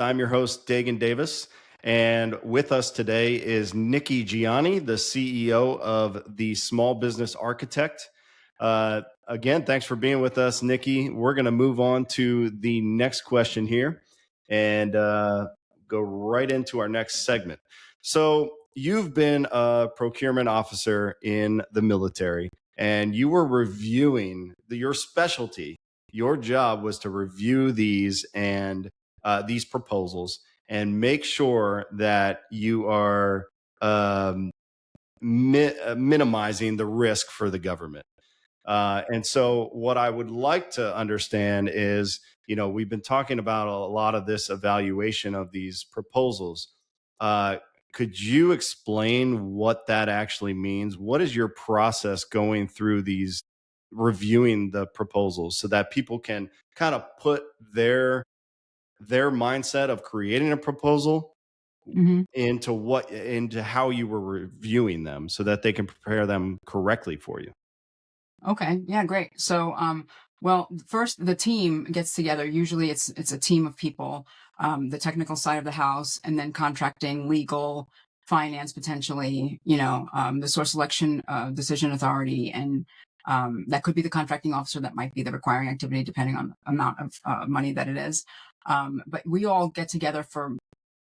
I'm your host, Dagen Davis. And with us today is Nikki Gianni, the CEO of the Small Business Architect. Again, thanks for being with us, Nikki. We're going to move on to the next question here and go right into our next segment. So, you've been a procurement officer in the military, and you were reviewing your specialty. Your job was to review these proposals and make sure that you are minimizing the risk for the government. And so, what I would like to understand is, we've been talking about a lot of this evaluation of these proposals. Uh, could you explain what that actually means? What is your process going through these, reviewing the proposals so that people can kind of put their mindset of creating a proposal Mhm. into how you were reviewing them so that they can prepare them correctly for you? Okay. Yeah, great. So, well, first the team gets together. Usually it's a team of people, the technical side of the house, and then contracting, legal, finance, potentially, the source selection decision authority, and that could be the contracting officer. That might be the requiring activity, depending on the amount of money that it is. But we all get together for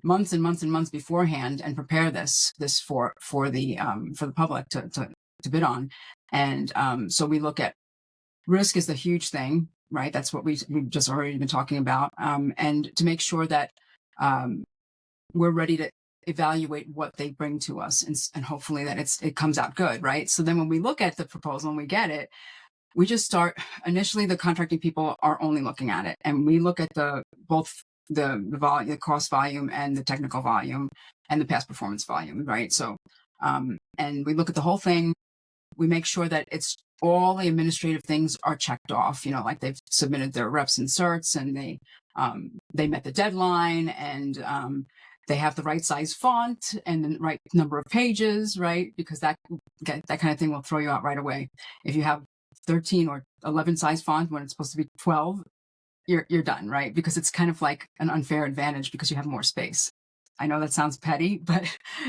months and months and months beforehand and prepare this for the public to bid on. And so we look at risk is the huge thing, right? That's what we've just already been talking about. And to make sure that um, we're ready to evaluate what they bring to us, and hopefully that it comes out good, right? So then when we look at the proposal and we get it, we just start. Initially, the contracting people are only looking at it, and we look at both the volume, the cost volume, and the technical volume, and the past performance volume, right? So and we look at the whole thing. We make sure that it's all the administrative things are checked off, like they've submitted their reps and certs, and they met the deadline, and they have the right size font and the right number of pages, right? Because that kind of thing will throw you out right away. If you have 13 or 11 size font when it's supposed to be 12, you're done, right? Because it's kind of like an unfair advantage because you have more space. I know that sounds petty, but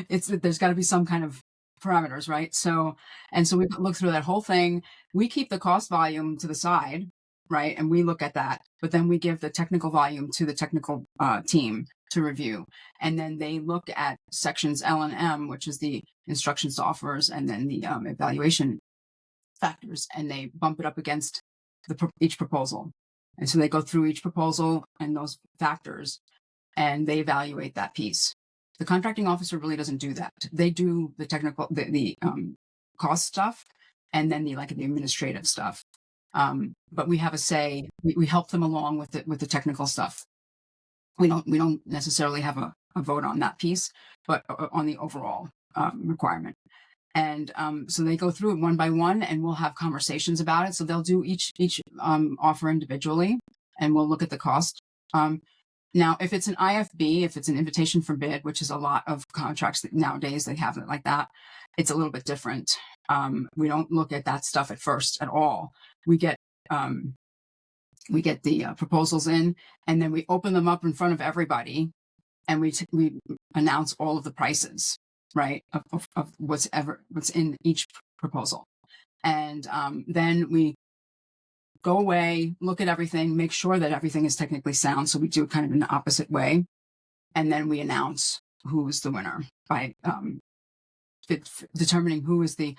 there's got to be some kind of parameters, right? So we look through that whole thing. We keep the cost volume to the side, right? And we look at that, but then we give the technical volume to the technical team to review. And then they look at sections L and M, which is the instructions to offers, and then the evaluation factors, and they bump it up against each proposal. And so they go through each proposal and those factors, and they evaluate that piece. The contracting officer really doesn't do that. They do the technical, the cost stuff, and then the administrative stuff. But we have a say. We help them along with the technical stuff. We don't necessarily have a vote on that piece, but on the overall requirement. And so they go through it one by one, and we'll have conversations about it. So they'll do each offer individually, and we'll look at the cost. Now, if it's an IFB, if it's an invitation for bid, which is a lot of contracts that nowadays they have it like that, it's a little bit different. We don't look at that stuff at first at all. We get the proposals in, and then we open them up in front of everybody, and we announce all of the prices, right, of what's in each proposal. And then we go away, look at everything, make sure that everything is technically sound. So we do it kind of in the opposite way. And then we announce who's the winner by determining who is the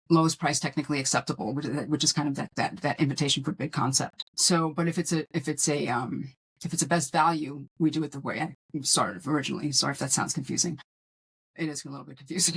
lowest price technically acceptable, which is kind of that invitation for bid concept. So, but if it's a best value, we do it the way I started originally. Sorry if that sounds confusing. It is a little bit confusing.